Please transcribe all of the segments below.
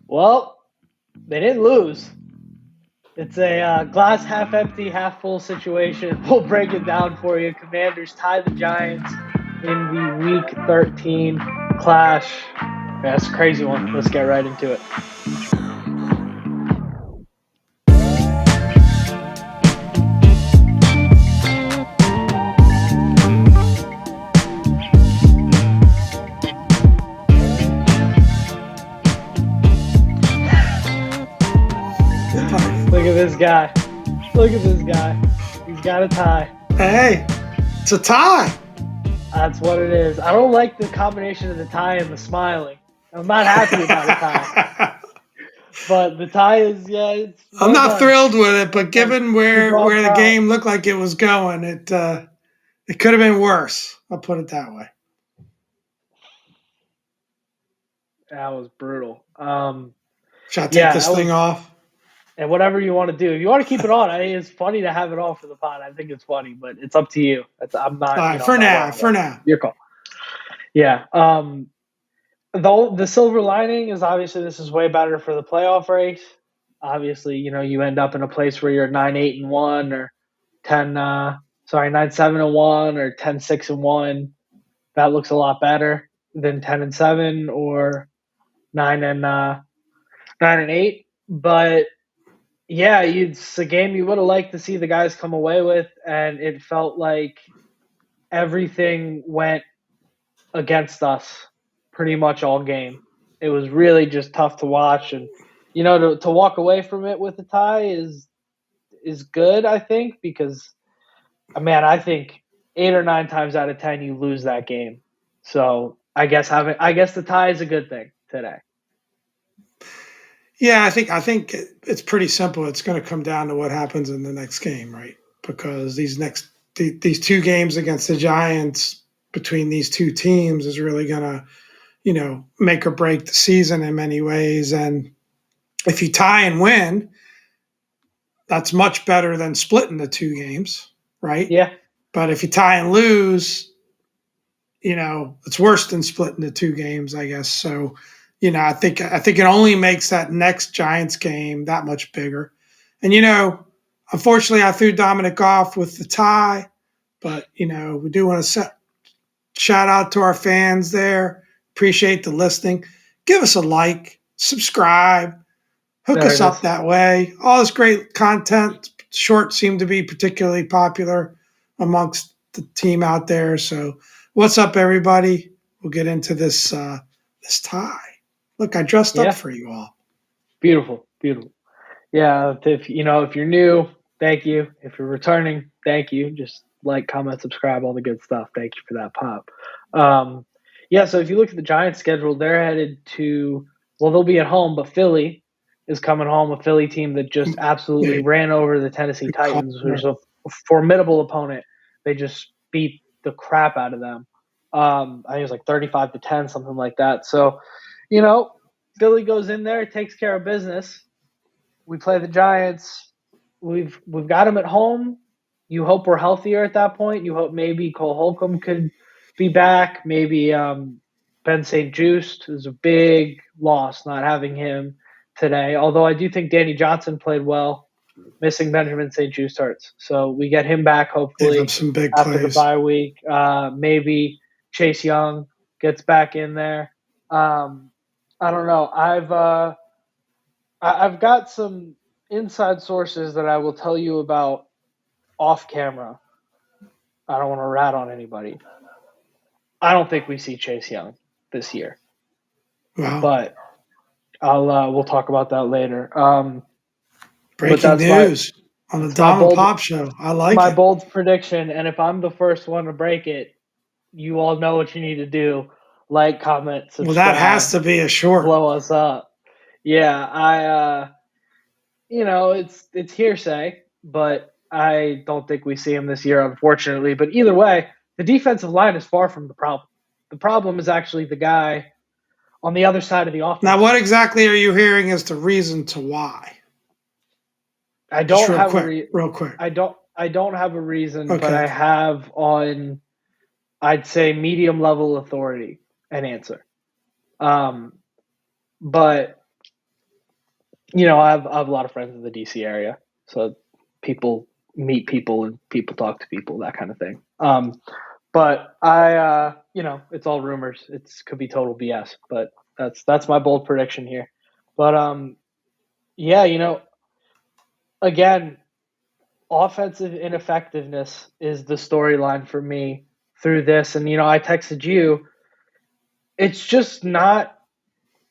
Well, they didn't lose. It's a glass half empty, half full situation. We'll break it down for you. Commanders tie the Giants in the Week 13 clash. That's a crazy one. Let's get right into it. Look at this guy. Look at this guy. He's got a tie. Hey, it's a tie. That's what it is. I don't like the combination of the tie and the smiling. I'm not happy about a tie. But the tie is, it's I'm well not done. thrilled with it, but given Super where the proud. game looked like it was going, it could have been worse. I'll put it that way. That was brutal. Should I take this thing off? And whatever you want to do. If you want to keep it on, I think it's funny to have it off for the pod. I think it's funny, but it's up to you. I'm not. All right, for now. Your call. Yeah. The silver lining is obviously this is way better for the playoff race. Obviously, you end up in a place where you're 9-8-1 or 9-7-1 or 10-6-1. That looks a lot better than 10-7 or 9-8. But yeah, it's a game you would have liked to see the guys come away with, and it felt like everything went against us pretty much all game. It was really just tough to watch, and to walk away from it with a tie is good, I think, because man, I think 8 or 9 times out of 10 you lose that game. So I guess the tie is a good thing today. Yeah, I think it's pretty simple. It's going to come down to what happens in the next game, right? Because these 2 games against the Giants between these 2 teams is really going to, make or break the season in many ways. And if you tie and win, that's much better than splitting the 2 games, right? Yeah. But if you tie and lose, it's worse than splitting the 2 games, I guess. So, I think it only makes that next Giants game that much bigger. And unfortunately, I threw Dominic off with the tie, but we do want to shout out to our fans there. Appreciate the listening. Give us a like, subscribe, hook us up that way. All this great content. Shorts seem to be particularly popular amongst the team out there. So, what's up, everybody? We'll get into this tie. Look, I dressed up for you all. Beautiful, beautiful. Yeah, if you're new, thank you. If you're returning, thank you. Just like, comment, subscribe, all the good stuff. Thank you for that pop. So if you look at the Giants' schedule, they're headed to, they'll be at home, but Philly is coming home, a Philly team that just absolutely ran over the Tennessee Titans, who's a formidable opponent. They just beat the crap out of them. I think it was like 35-10, something like that. So, Philly goes in there, takes care of business. We play the Giants. We've got them at home. You hope we're healthier at that point. You hope maybe Cole Holcomb could be back. Maybe Ben St. Juste is a big loss not having him today. Although I do think Danny Johnson played well. Missing Benjamin St. Juste hurts. So we get him back hopefully some big after plays. the bye week. Maybe Chase Young gets back in there. I don't know. I've got some inside sources that I will tell you about off camera. I don't want to rat on anybody. I don't think we see Chase Young this year. Wow. But we'll talk about that later. Breaking news on the Dom and Pop show. I like my it. bold prediction, and if I'm the first one to break it, you all know what you need to do. Like, comment, subscribe. Well, that has to be a short. Blow us up. Yeah, it's hearsay, but I don't think we see him this year, unfortunately. But either way, the defensive line is far from the problem. The problem is actually the guy on the other side of the offense. Now, what exactly are you hearing as the reason to why? I don't have real quick. I don't have a reason, but I have on, I'd say, medium level authority an answer. But I have a lot of friends in the DC area, so people meet people and people talk to people, that kind of thing. But it's all rumors. It could be total BS, but that's my bold prediction here. But yeah, again, offensive ineffectiveness is the storyline for me through this. And I texted you. It's just not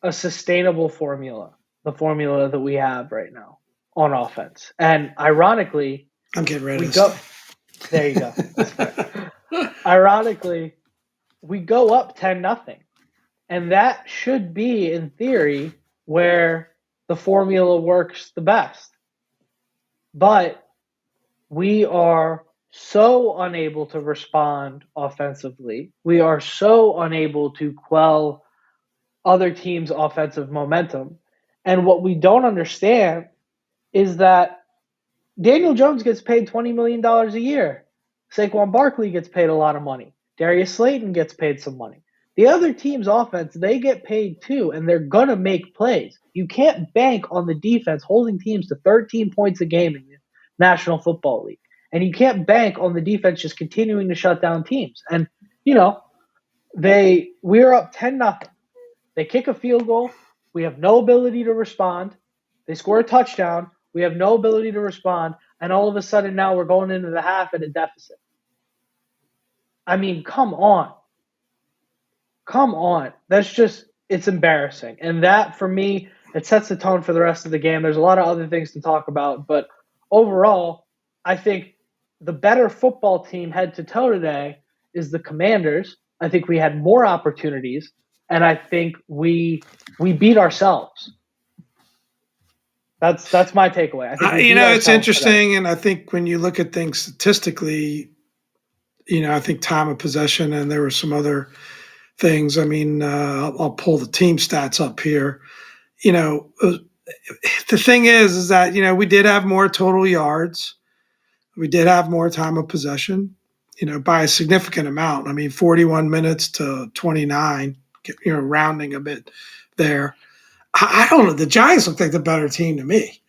a sustainable formula, the formula that we have right now on offense. And ironically, I'm getting rid of this go. thing. There you go. That's fair. Ironically, we go up 10-0. And that should be, in theory, where the formula works the best. But we are so unable to respond offensively. We are so unable to quell other teams' offensive momentum. And what we don't understand is that Daniel Jones gets paid $20 million a year. Saquon Barkley gets paid a lot of money. Darius Slayton gets paid some money. The other team's offense, they get paid too, and they're going to make plays. You can't bank on the defense holding teams to 13 points a game in the National Football League. And you can't bank on the defense just continuing to shut down teams. And, we're up 10-0. They kick a field goal. We have no ability to respond. They score a touchdown. We have no ability to respond. And all of a sudden now we're going into the half at a deficit. I mean, come on. Come on. It's embarrassing. And that, for me, it sets the tone for the rest of the game. There's a lot of other things to talk about. But overall, I think the better football team head to toe today is the Commanders. I think we had more opportunities. And I think we beat ourselves. That's my takeaway. I think it's interesting, today. And I think when you look at things statistically, I think time of possession, and there were some other things. I mean, I'll pull the team stats up here. The thing is that we did have more total yards, we did have more time of possession, by a significant amount. I mean, 41 minutes to 29. Rounding a bit there. I don't know. The Giants look like the better team to me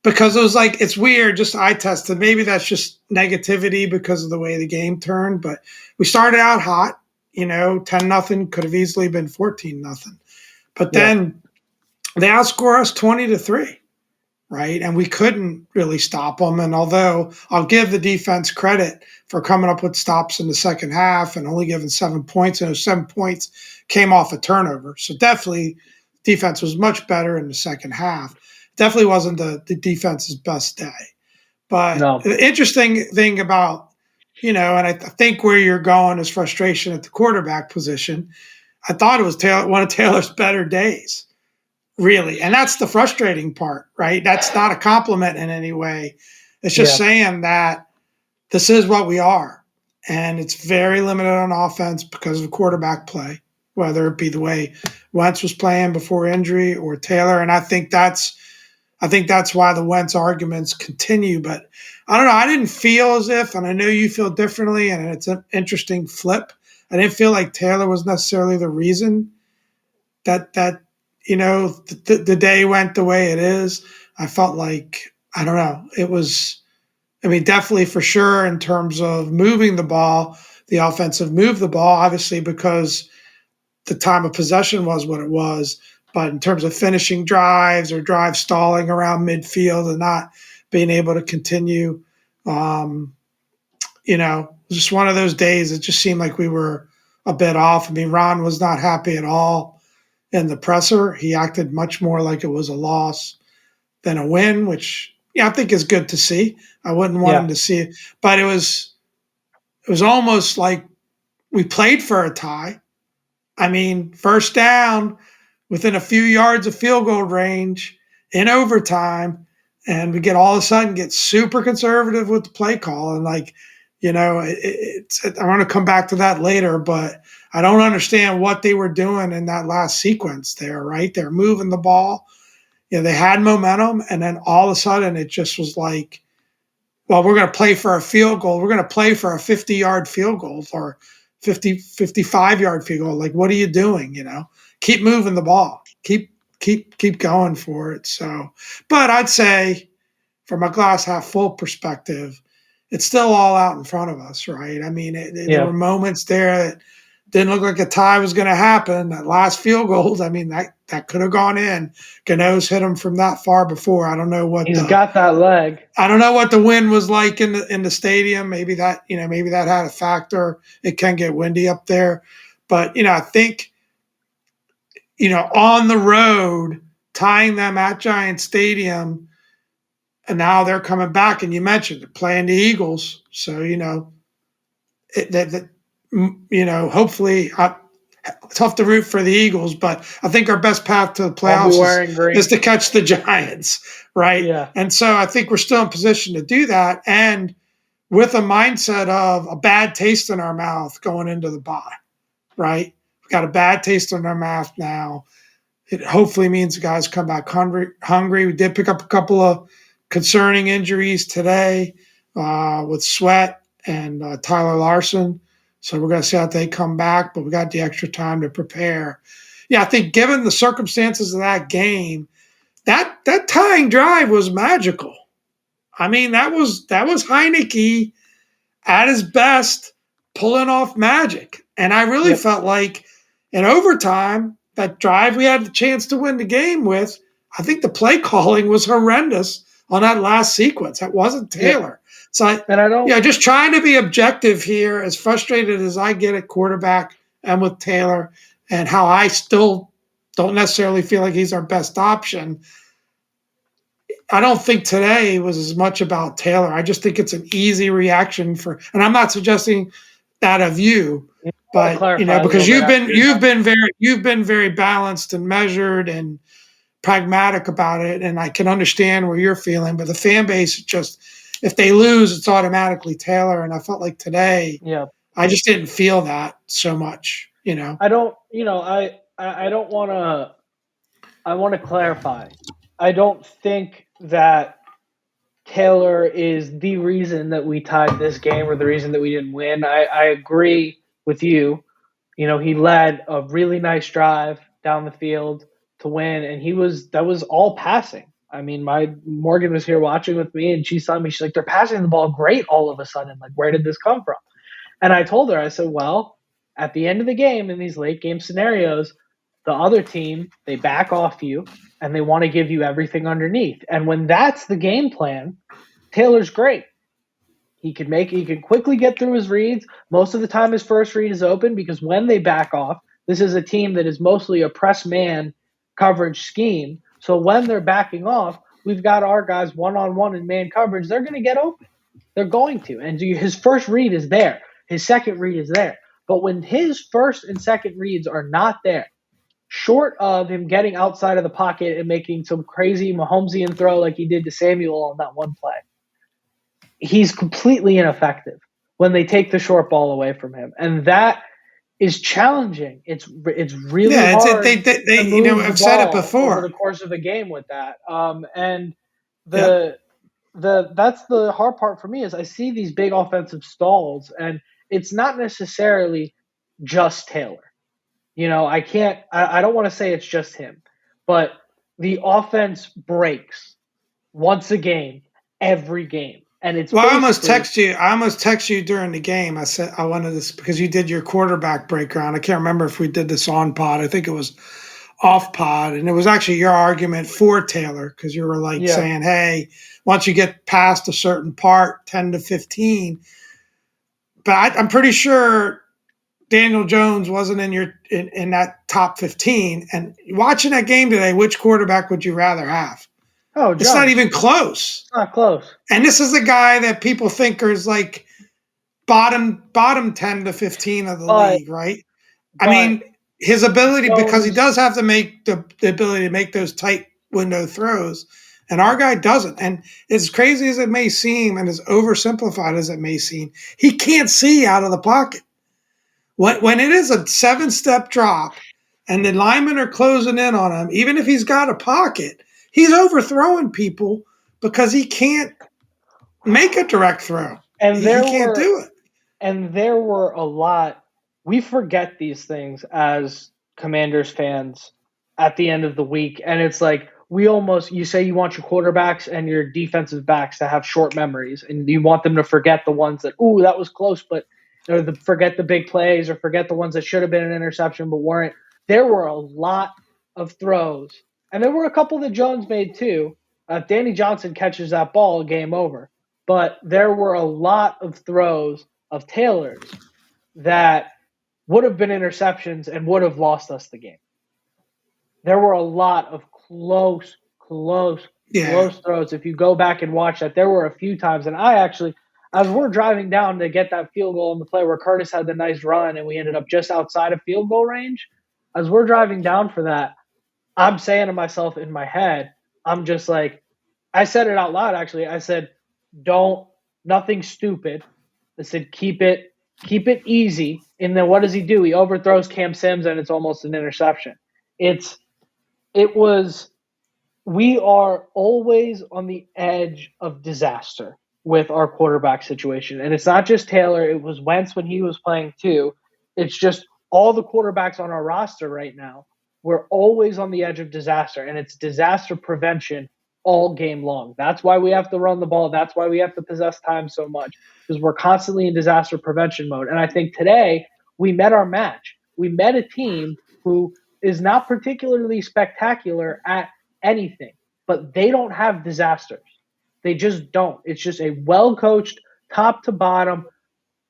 because it was like, it's weird. Just eye tested. Maybe that's just negativity because of the way the game turned. But we started out hot, 10-0, could have easily been 14-0. But then they outscore us 20-3, right? And we couldn't really stop them. And although I'll give the defense credit for coming up with stops in the second half and only giving 7 points, and those 7 points came off a turnover. So definitely defense was much better in the second half. Definitely wasn't the defense's best day. But The interesting thing about, and I think where you're going is frustration at the quarterback position. I thought it was one of Taylor's better days. Really. And that's the frustrating part, right? That's not a compliment in any way. It's just saying that this is what we are. And it's very limited on offense because of quarterback play, whether it be the way Wentz was playing before injury or Taylor. And I think that's why the Wentz arguments continue. But I don't know. I didn't feel as if, and I know you feel differently, and it's an interesting flip. I didn't feel like Taylor was necessarily the reason that the day went the way it is. I felt like, I don't know, it was, definitely for sure in terms of moving the ball, the offensive moved the ball, obviously because the time of possession was what it was. But in terms of finishing drives or drive stalling around midfield and not being able to continue, it was just one of those days. It just seemed like we were a bit off. Ron was not happy at all. In the presser, he acted much more like it was a loss than a win, which I think is good to see. I wouldn't want him to see it, but it was almost like we played for a tie. First down within a few yards of field goal range in overtime, and we all of a sudden get super conservative with the play call. And I want to come back to that later, but I don't understand what they were doing in that last sequence there, right? They're moving the ball. They had momentum, and then all of a sudden it just was like, well, we're going to play for a field goal. We're going to play for a 50-yard field goal or 55-yard field goal. Like, what are you doing, Keep moving the ball. Keep keep going for it. So, but I'd say from a glass half full perspective, it's still all out in front of us, right? I mean, there Yeah. were moments there that didn't look like a tie was going to happen. That last field goal, I mean, that could have gone in. Gano's hit him from that far before. He's got that leg. I don't know what the wind was like in the stadium. Maybe that had a factor. It can get windy up there, but I think on the road tying them at Giant Stadium, and now they're coming back. And you mentioned they're playing the Eagles, so hopefully. Tough to root for the Eagles, but I think our best path to the I'll be playoffs wearing green. is to catch the Giants, right? Yeah. And so I think we're still in position to do that, and with a mindset of a bad taste in our mouth going into the bye, right? We've got a bad taste in our mouth now. It hopefully means the guys come back hungry. We did pick up a couple of concerning injuries today with Sweat and Tyler Larson. So we're going to see how they come back, but we got the extra time to prepare. Yeah, I think given the circumstances of that game, that tying drive was magical. I mean, that was Heineke at his best, pulling off magic. And I really felt like in overtime, that drive we had the chance to win the game with, I think the play calling was horrendous on that last sequence. That wasn't Taylor. So just trying to be objective here, as frustrated as I get at quarterback and with Taylor, and how I still don't necessarily feel like he's our best option. I don't think today was as much about Taylor. I just think it's an easy reaction and I'm not suggesting that of you, but because you've been very balanced and measured and pragmatic about it, and I can understand where you're feeling. But the fan base, just if they lose, it's automatically Taylor, and I felt like today, I just didn't feel that so much. I don't. I don't want to. I want to clarify. I don't think that Taylor is the reason that we tied this game or the reason that we didn't win. I agree with you. He led a really nice drive down the field to win, and that was all passing. I mean, my Morgan was here watching with me, and she saw me. She's like, "They're passing the ball great all of a sudden. Like, where did this come from?" And I told her, I said, "Well, at the end of the game, in these late game scenarios, the other team, they back off you and they want to give you everything underneath. And when that's the game plan, Taylor's great. He can quickly get through his reads. Most of the time his first read is open because when they back off, this is a team that is mostly a press man coverage scheme. So when they're backing off, we've got our guys one-on-one in man coverage. They're going to get open. They're going to. And his first read is there. His second read is there. But when his first and second reads are not there, short of him getting outside of the pocket and making some crazy Mahomesian throw like he did to Samuel on that one play, he's completely ineffective when they take the short ball away from him. And that is challenging. It's really hard. I've said it before over the course of a game with that. And that's the hard part for me is I see these big offensive stalls, and it's not necessarily just Taylor. I don't want to say it's just him, but the offense breaks once a game, every game. And it's I almost text you during the game. I said I wanted this because you did your quarterback breakdown. I can't remember if we did this on pod. I think it was off pod, and it was actually your argument for Taylor because you were saying, "Hey, once you get past a certain part, 10 to 15." But I'm pretty sure Daniel Jones wasn't in that top 15. And watching that game today, which quarterback would you rather have? Oh, Jones. It's not even close. It's not close. And this is a guy that people think is like bottom 10 to 15 of the league, right? I mean, his ability, because he does have to make the ability to make those tight window throws, and our guy doesn't. And as crazy as it may seem and as oversimplified as it may seem, he can't see out of the pocket. When it is a 7-step drop and the linemen are closing in on him, even if he's got a pocket, he's overthrowing people because he can't make a direct throw. And he can't do it. And there were a lot. We forget these things as Commanders fans at the end of the week. And it's like, you say you want your quarterbacks and your defensive backs to have short memories, and you want them to forget the ones that, ooh, that was close, but forget the big plays or forget the ones that should have been an interception but weren't. There were a lot of throws, and there were a couple that Jones made too. If Danny Johnson catches that ball, game over. But there were a lot of throws of Taylor's that would have been interceptions and would have lost us the game. There were a lot of close throws. If you go back and watch that, there were a few times, and I actually, as we're driving down to get that field goal in the play where Curtis had the nice run and we ended up just outside of field goal range, as we're driving down for that, I'm saying to myself in my head, I'm just like, I said it out loud actually. I said, nothing stupid. I said, keep it easy. And then what does he do? He overthrows Cam Sims and it's almost an interception. We are always on the edge of disaster with our quarterback situation. And it's not just Taylor, it was Wentz when he was playing too. It's just all the quarterbacks on our roster right now. We're always on the edge of disaster, and it's disaster prevention all game long. That's why we have to run the ball. That's why we have to possess time so much, because we're constantly in disaster prevention mode. And I think today we met our match. We met a team who is not particularly spectacular at anything, but they don't have disasters. They just don't. It's just a well coached, top to bottom,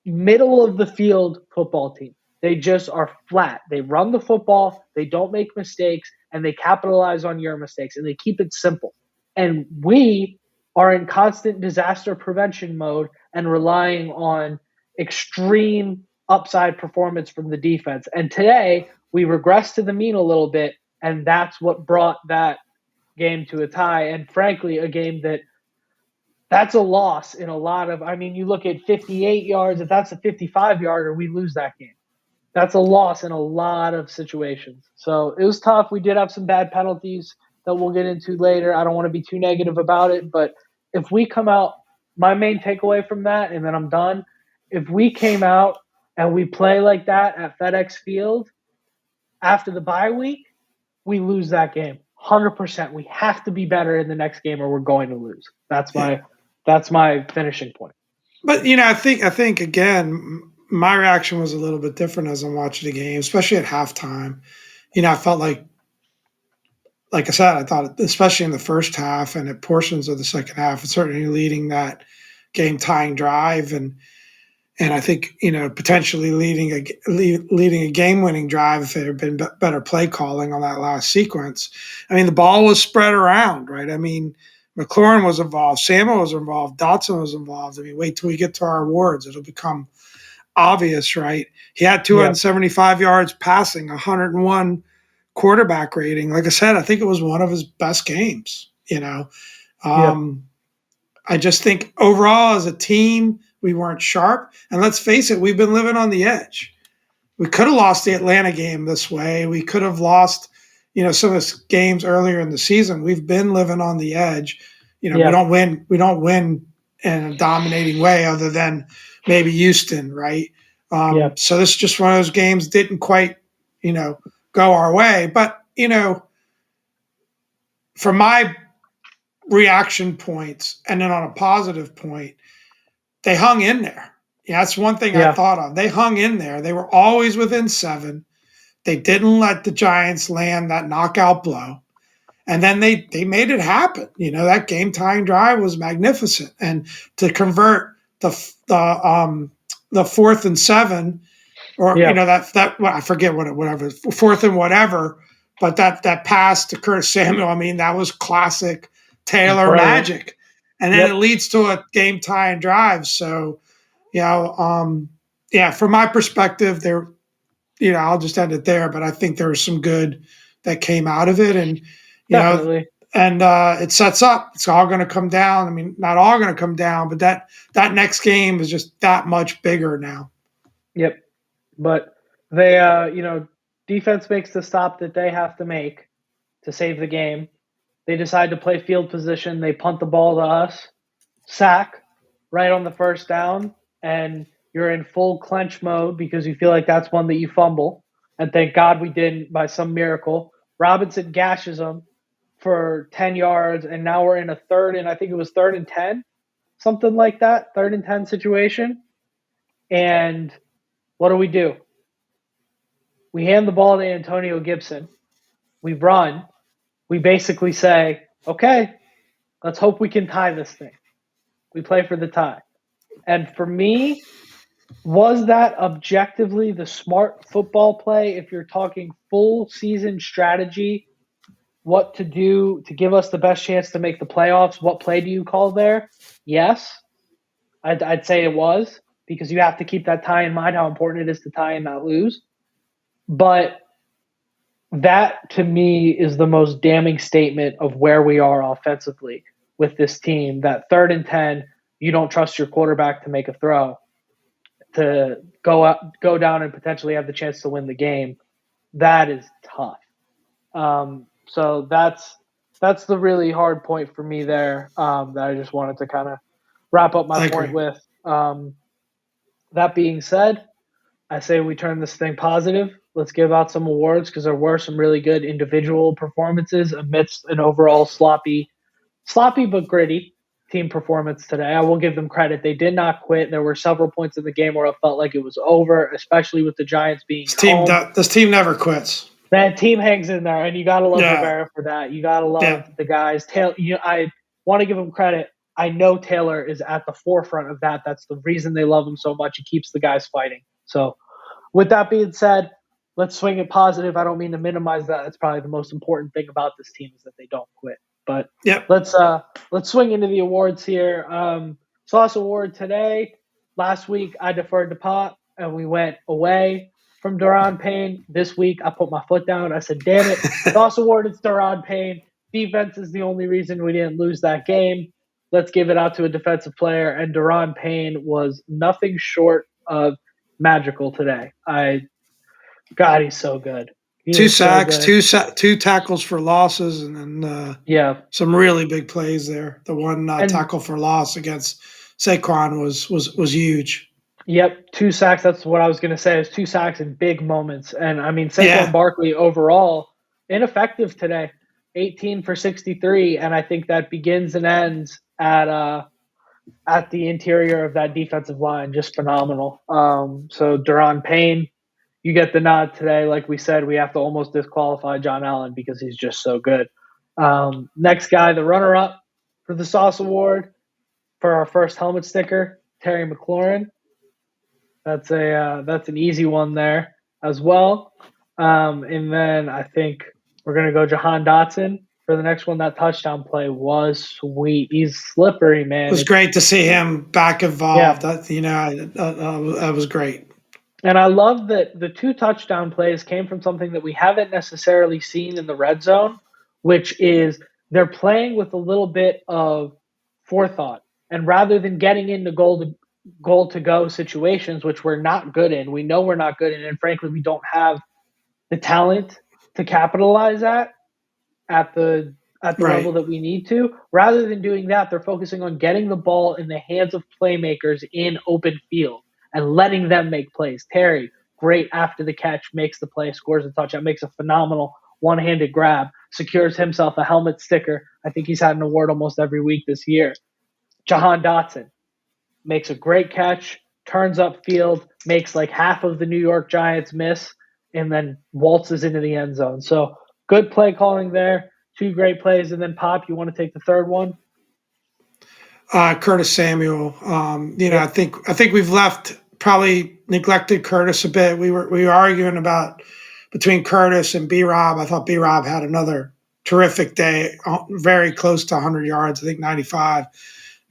middle of the field football team. They just are flat. They run the football, they don't make mistakes, and they capitalize on your mistakes, and they keep it simple. And we are in constant disaster prevention mode and relying on extreme upside performance from the defense. And today, we regressed to the mean a little bit, and that's what brought that game to a tie. And frankly, a game that's a loss in a lot of, I mean, you look at 58 yards, if that's a 55-yarder, we lose that game. That's a loss in a lot of situations. So it was tough. We did have some bad penalties that we'll get into later. I don't want to be too negative about it, but if we come out, my main takeaway from that, and then I'm done, if we came out and we play like that at FedEx Field after the bye week, we lose that game. 100%. We have to be better in the next game or we're going to lose. That's my finishing point. But I think again, my reaction was a little bit different as I'm watching the game, especially at halftime. I felt like I said, I thought especially in the first half and at portions of the second half, and certainly leading that game tying drive and I think potentially leading a game winning drive if there had been better play calling on that last sequence. I mean, the ball was spread around, right? I mean, McLaurin was involved, Samuel was involved, Dotson was involved. I mean, wait till we get to our awards; it'll become obvious, right? He had 275 yards passing, 101 quarterback rating. Like I said, I think it was one of his best games. I just think overall as a team, we weren't sharp. And let's face it, we've been living on the edge. We could have lost the Atlanta game this way. We could have lost, some of the games earlier in the season. We've been living on the edge. We don't win. We don't win in a dominating way, other than maybe Houston, right? So this is just one of those games didn't quite, go our way. But from my reaction points, and then on a positive point, they hung in there. Yeah, that's one thing I thought of. They hung in there. They were always within 7. They didn't let the Giants land that knockout blow. And then they made it happen. That game tying drive was magnificent. And to convert the 4th and 7, or that I forget whatever 4th and whatever, but that pass to Curtis Samuel, I mean, that was classic Taylor magic. And then it leads to a game tying drive. So, from my perspective, there, I'll just end it there. But I think there was some good that came out of it, and Definitely. it sets up. It's all going to come down. I mean, not all going to come down, but that next game is just that much bigger now. Yep. But they, defense makes the stop that they have to make to save the game. They decide to play field position. They punt the ball to us, sack right on the first down, and you're in full clench mode because you feel like that's one that you fumble. And thank God we didn't by some miracle. Robinson gashes him for 10 yards, and now we're in a third, and I think it was 3rd and 10, something like that, 3rd and 10 situation. And what do? We hand the ball to Antonio Gibson. We run. We basically say, okay, let's hope we can tie this thing. We play for the tie. And for me, was that objectively the smart football play if you're talking full season strategy, what to do to give us the best chance to make the playoffs? What play do you call there? Yes, I'd say it was, because you have to keep that tie in mind, how important it is to tie and not lose. But that, to me, is the most damning statement of where we are offensively with this team. That 3rd and 10, you don't trust your quarterback to make a throw, to go down and potentially have the chance to win the game. That is tough. So that's the really hard point for me there, that I just wanted to kind of wrap up my point with. That being said, I say we turn this thing positive. Let's give out some awards, because there were some really good individual performances amidst an overall sloppy but gritty team performance today. I will give them credit. They did not quit. There were several points in the game where it felt like it was over, especially with the Giants being home. This team never quits. That team hangs in there, and you got to love Rivera for that. You got to love the guys. I want to give him credit. I know Taylor is at the forefront of that. That's the reason they love him so much. He keeps the guys fighting. So with that being said, let's swing it positive. I don't mean to minimize that. That's probably the most important thing about this team, is that they don't quit. But let's swing into the awards here. Sauce Award today. Last week I deferred to Pop, and we went away from Daron Payne. This week I put my foot down. I said, damn it. Sauce Award, it's Daron Payne. Defense is the only reason we didn't lose that game. Let's give it out to a defensive player. And Daron Payne was nothing short of magical today. God, he's so good. Two sacks, two tackles for losses, and then some really big plays there. The one tackle for loss against Saquon was huge. Yep, 2 sacks. That's what I was going to say. Is 2 sacks in big moments. And I mean, Saquon Barkley overall ineffective today, 18 for 63, and I think that begins and ends at the interior of that defensive line. Just phenomenal. So Daron Payne, you get the nod today. Like we said, we have to almost disqualify John Allen because he's just so good. Next guy, the runner-up for the Sauce Award for our first helmet sticker, Terry McLaurin. That's an easy one there as well. And then I think we're going to go Jahan Dotson for the next one. That touchdown play was sweet. He's slippery, man. It was great to see him back involved. That was great. And I love that the 2 touchdown plays came from something that we haven't necessarily seen in the red zone, which is they're playing with a little bit of forethought. And rather than getting into goal to go situations, which we're not good in, we know we're not good in, and frankly, we don't have the talent to capitalize at the level that we need to. Rather than doing that, they're focusing on getting the ball in the hands of playmakers in open field and letting them make plays. Terry, great after the catch, makes the play, scores a touchdown, makes a phenomenal one-handed grab, secures himself a helmet sticker. I think he's had an award almost every week this year. Jahan Dotson makes a great catch, turns upfield, makes like half of the New York Giants miss, and then waltzes into the end zone. So good play calling there. 2 great plays. And then, Pop, you want to take the third one? Curtis Samuel. I think we've probably neglected Curtis a bit. We were arguing about between Curtis and B-Rob. I thought B-Rob had another terrific day, very close to 100 yards. I think 95,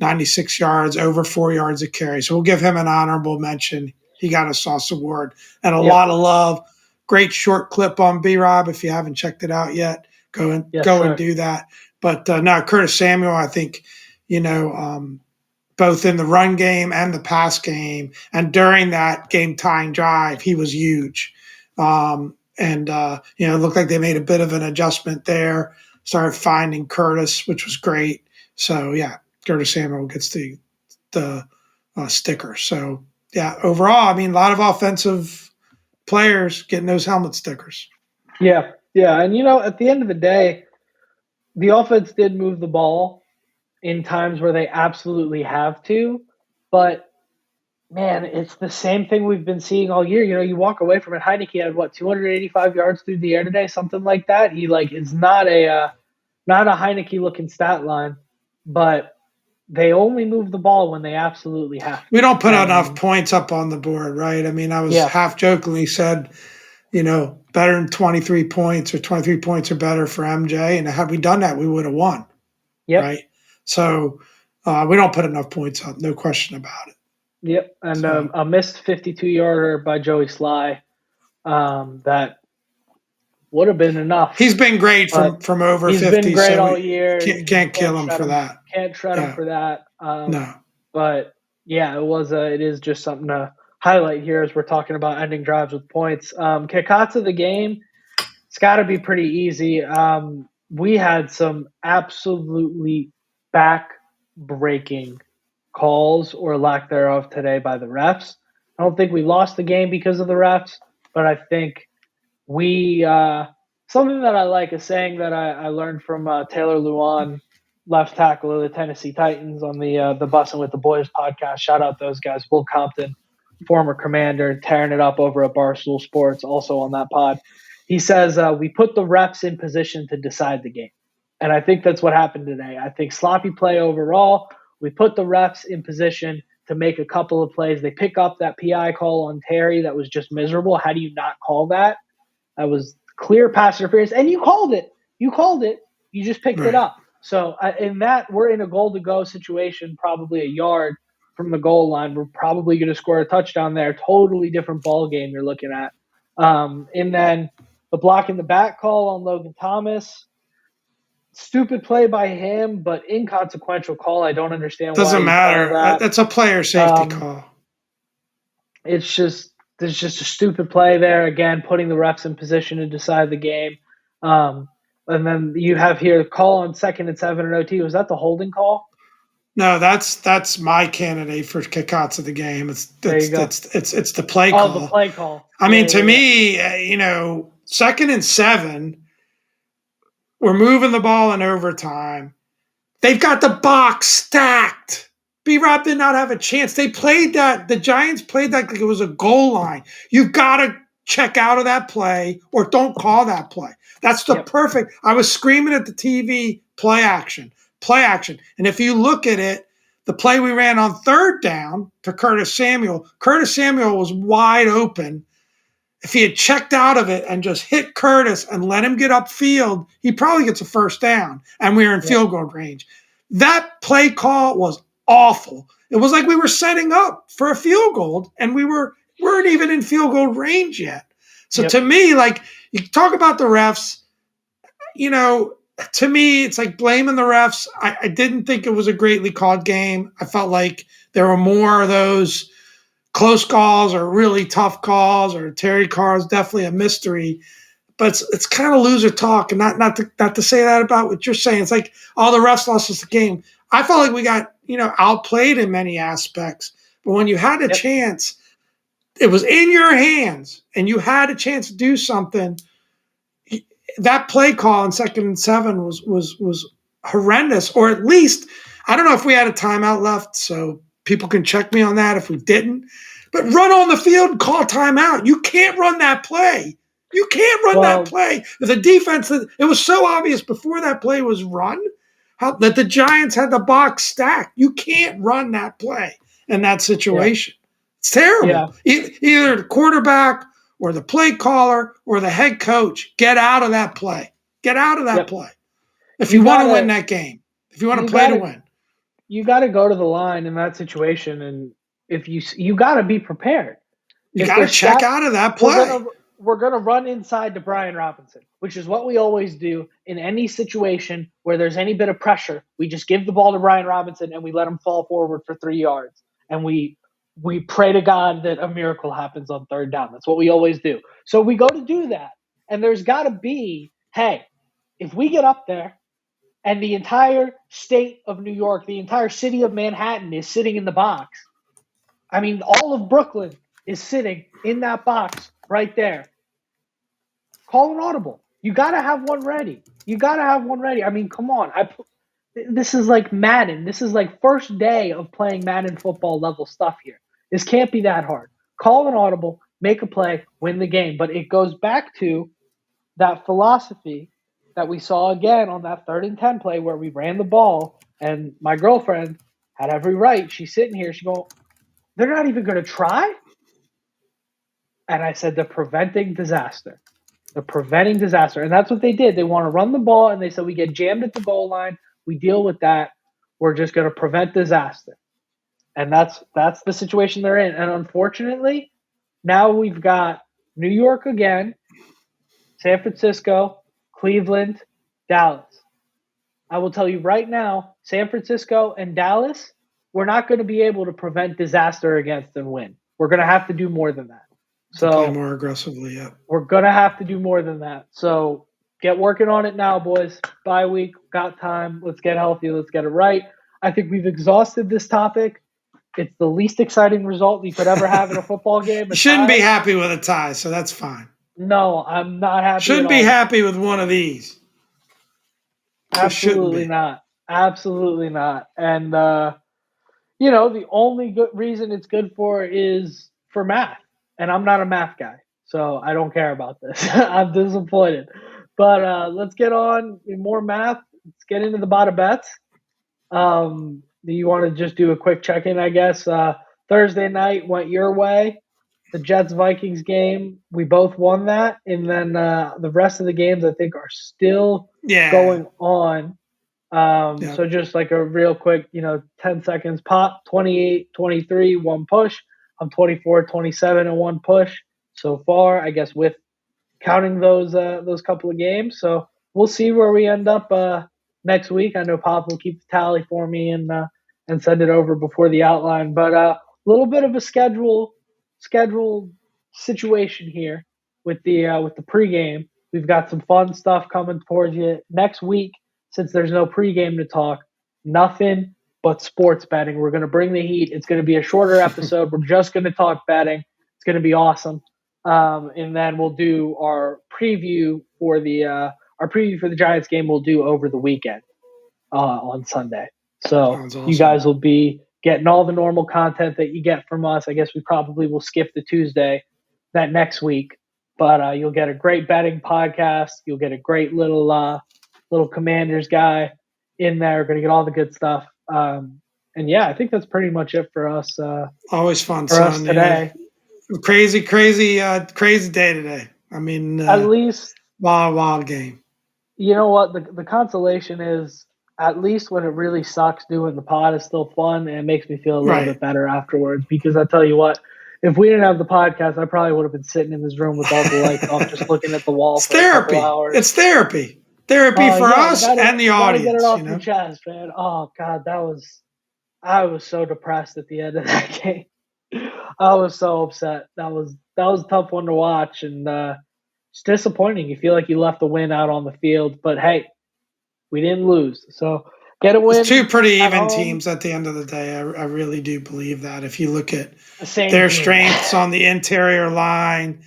96 yards, over 4 yards a carry. So we'll give him an honorable mention. He got a Sauce Award and a lot of love. Great short clip on B-Rob. If you haven't checked it out yet, go and do that. But no, Curtis Samuel, I think, both in the run game and the pass game, and during that game-tying drive, he was huge. It looked like they made a bit of an adjustment there, started finding Curtis, which was great. So, yeah, Curtis Samuel gets the sticker. So, yeah, overall, I mean, a lot of offensive players getting those helmet stickers. Yeah, Yeah, and at the end of the day, the offense did move the ball in times where they absolutely have to, but man, it's the same thing we've been seeing all year. You walk away from it. Heineke had 285 yards through the air today, something like that. He is not a Heineke looking stat line, but they only move the ball when they absolutely have to. We don't put enough And points up on the board, right? I mean, I was yeah, half jokingly said, better than 23 points or 23 points or better for MJ. And had we done that, we would have won, yep, right? So we don't put enough points up, no question about it. yep. And So a missed 52-yarder by Joey Sly that would have been enough. he's been great But from over he's been 50, great so all we year. You can't can't kill him shred for him. that. Can't shred him Yeah, for that. no. But yeah, it is just something to highlight here as we're talking about ending drives with points. Kickouts of the game, it's got to be pretty easy. We had some absolutely back-breaking calls or lack thereof today by the refs. I don't think we lost the game because of the refs, but I think we something that I like, a saying that I learned from Taylor Luan, left tackle of the Tennessee Titans, on the Bussin' with the Boys podcast. Shout out those guys. Will Compton, former commander, tearing it up over at Barstool Sports, also on that pod. He says we put the refs in position to decide the game, and I think that's what happened today. I think sloppy play overall. We put the refs in position to make a couple of plays. They pick up that PI call on Terry that was just miserable. How do you not call that? That was clear pass interference, and you called it. You called it. You just picked it Right. up. So in that, we're in a goal to go situation, probably a yard from the goal line. We're probably going to score a touchdown there. Totally different ball game you're looking at. And then the block in the back call on Logan Thomas. Stupid play by him, but inconsequential call. I don't understand why Doesn't you call matter. that. That's a player safety Um, call. it's just there's just a stupid play there. Again, putting the refs in position to decide the game. And then you have here call on 2nd and 7 in OT. Was that the holding call? No, that's my candidate for kickouts of the game. It's There you it's go. it's the play Oh, the call. play call. I Yeah, mean, to yeah, yeah. me, 2nd and 7, we're moving the ball in overtime. They've got the box stacked. B-Rob did not have a chance. They played that. The Giants played that like it was a goal line. You've got to check out of that play or don't call that play. That's the Yep. perfect. I was screaming at the TV, play action, play action. And if you look at it, the play we ran on 3rd down to Curtis Samuel was wide open. If he had checked out of it and just hit Curtis and let him get upfield, he probably gets a first down, and we were in Yep. field goal range. That play call was awful. It was like we were setting up for a field goal, and we weren't even in field goal range yet. So Yep. to me, like, you talk about the refs, to me, it's like blaming the refs. I didn't think it was a greatly called game. I felt like there were more of those close calls or really tough calls, or Terry Carr is definitely a mystery. But it's kind of loser talk, and not to say that about what you're saying. It's like, oh, the refs lost us the game. I felt like we got outplayed in many aspects. But when you had a Yep. chance, it was in your hands, and you had a chance to do something. That play call in 2nd and 7 was horrendous. Or at least, I don't know if we had a timeout left, so people can check me on that if we didn't. But run on the field and call timeout. You can't run that play. You can't run that Well, play. The defense, it was so obvious before that play was run that the Giants had the box stacked. You can't run that play in that yeah. situation. It's terrible. Yeah. Either the quarterback or the play caller or the head coach, get out of that play. Get out of that Yep. play. If You you want to win gotta that game, if you want to you play to gotta win, you gotta go to the line in that situation, and if you gotta be prepared. you If got to they're check stacked, out of that we're play. gonna we're gonna run inside to Brian Robinson, which is what we always do in any situation where there's any bit of pressure. We just give the ball to Brian Robinson and we let him fall forward for 3 yards, and we pray to God that a miracle happens on 3rd down. That's what we always do. So we go to do that, and there's got to be, hey, if we get up there and the entire state of New York, the entire city of Manhattan is sitting in the box. I mean, all of Brooklyn is sitting in that box right there. Call an audible. You got to have one ready. I mean, come on. This is like Madden. This is like first day of playing Madden football level stuff here. This can't be that hard. Call an audible, make a play, win the game. But it goes back to that philosophy that we saw again on that 3rd and 10 play where we ran the ball, and my girlfriend had every right. She's sitting here. She go, they're not even going to try? And I said, they're preventing disaster. They're preventing disaster. And that's what they did. They want to run the ball, and they said, we get jammed at the goal line. We deal with that. We're just going to prevent disaster. And that's the situation they're in. And unfortunately, now we've got New York again, San Francisco, Cleveland, Dallas. I will tell you right now, San Francisco and Dallas, we're not going to be able to prevent disaster against and win. We're going to have to do more than that. So play more aggressively, yeah. We're going to have to do more than that. So get working on it now, boys. Bye week, got time. Let's get healthy. Let's get it right. I think we've exhausted this topic. It's the least exciting result you could ever have in a football game. You shouldn't be happy with a tie, so that's fine. No, I'm not happy. Shouldn't be happy with one of these. Absolutely not. Absolutely not. And, the only good reason it's good for is for math. And I'm not a math guy, so I don't care about this. I'm disappointed. But let's get on more math. Let's get into the bottom bets. Do you want to just do a quick check-in, I guess? Thursday night went your way. The Jets-Vikings game, we both won that. And then the rest of the games, I think, are still going on. So just like a real quick, 10 seconds pop, 28-23, one push. I'm 24-27 and one push so far, I guess, with counting those couple of games. So we'll see where we end up next week. I know Pop will keep the tally for me and send it over before the outline. But a little bit of a schedule situation here with the pregame. We've got some fun stuff coming towards you next week. Since there's no pregame to talk, nothing but sports betting. We're going to bring the heat. It's going to be a shorter episode. We're just going to talk betting. It's going to be awesome. And then we'll do our preview for the Giants game. We'll do over the weekend on Sunday. So awesome. You guys will be getting all the normal content that you get from us. I guess we probably will skip the Tuesday that next week, but you'll get a great betting podcast. You'll get a great little Commanders guy in there. We're going to get all the good stuff. And yeah, I think that's pretty much it for us. Always fun for us today. Crazy day today. I mean, at least wild game. You know what? The consolation is at least when it really sucks, doing the pod is still fun, and it makes me feel a little bit better afterwards. Because I tell you what, if we didn't have the podcast, I probably would have been sitting in this room with all the lights off, just looking at the wall for a couple hours. It's therapy. Therapy for us and the audience. Get it off your chest, man. Oh God, I was so depressed at the end of that game. I was so upset. That was a tough one to watch, and it's disappointing. You feel like you left the win out on the field, but hey, we didn't lose. So get a win. It's two pretty even teams at the end of the day. I really do believe that. If you look at their strengths on the interior line,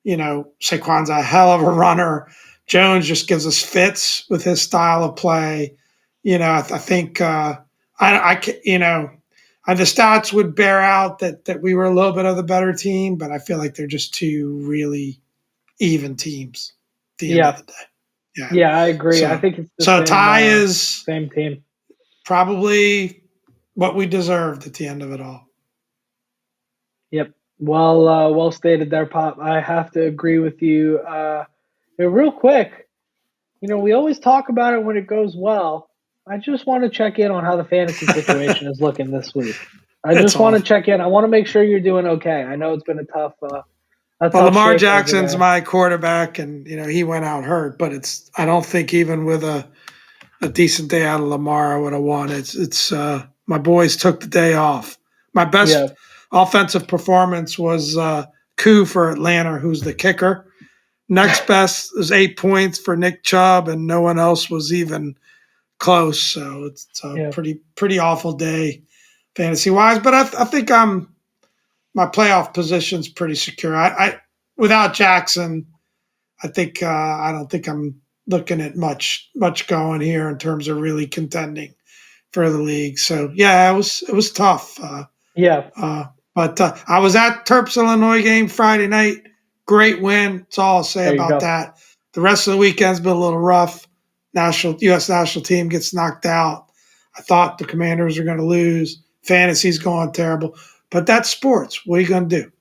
Saquon's a hell of a runner. Jones just gives us fits with his style of play. I think the stats would bear out that we were a little bit of the better team, but I feel like they're just two really even teams at the end of the day. Yeah, I agree. I think it's the same, tie is same team. Probably what we deserved at the end of it all. Yep. Well stated there, Pop. I have to agree with you. Real quick, we always talk about it when it goes well. I just want to check in on how the fantasy situation is looking this week. I just want to check in. I want to make sure you're doing okay. I know it's been a tough Lamar Jackson's my quarterback, and he went out hurt. But I don't think even with a decent day out of Lamar, I would have won. It's my boys took the day off. My best offensive performance was Koo for Atlanta, who's the kicker. Next best is 8 points for Nick Chubb, and no one else was even close. So it's a pretty awful day fantasy wise. But I think my playoff position's pretty secure. I without Jackson, I don't think I'm looking at much going here in terms of really contending for the league. So yeah, it was tough. Yeah, But I was at Terps Illinois game Friday night. Great win. That's all I'll say there you about go. that. The rest of the weekend's been a little rough. U.S. national team gets knocked out. I thought the Commanders are going to lose. Fantasy's going terrible, but that's sports. What are you going to do?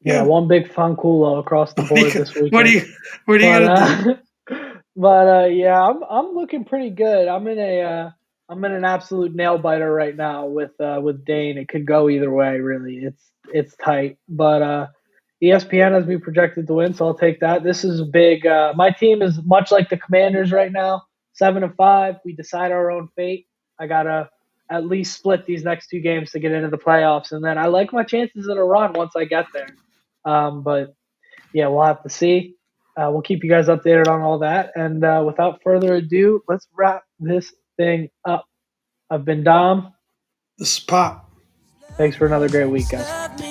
Yeah, Yeah. one big funkulo across the board this What are weekend. you what are you But going to do? yeah, I'm looking pretty good. I'm in an absolute nail biter right now with Dane. It could go either way, really. It's tight, but ESPN has me projected to win, so I'll take that. This is a big. My team is much like the Commanders right now, 7-5. We decide our own fate. I gotta at least split these next two games to get into the playoffs, and then I like my chances in a run once I get there. But yeah, we'll have to see. We'll keep you guys updated on all that. And without further ado, let's wrap this thing up. I've been Dom. This is Pop. Thanks for another great week, guys.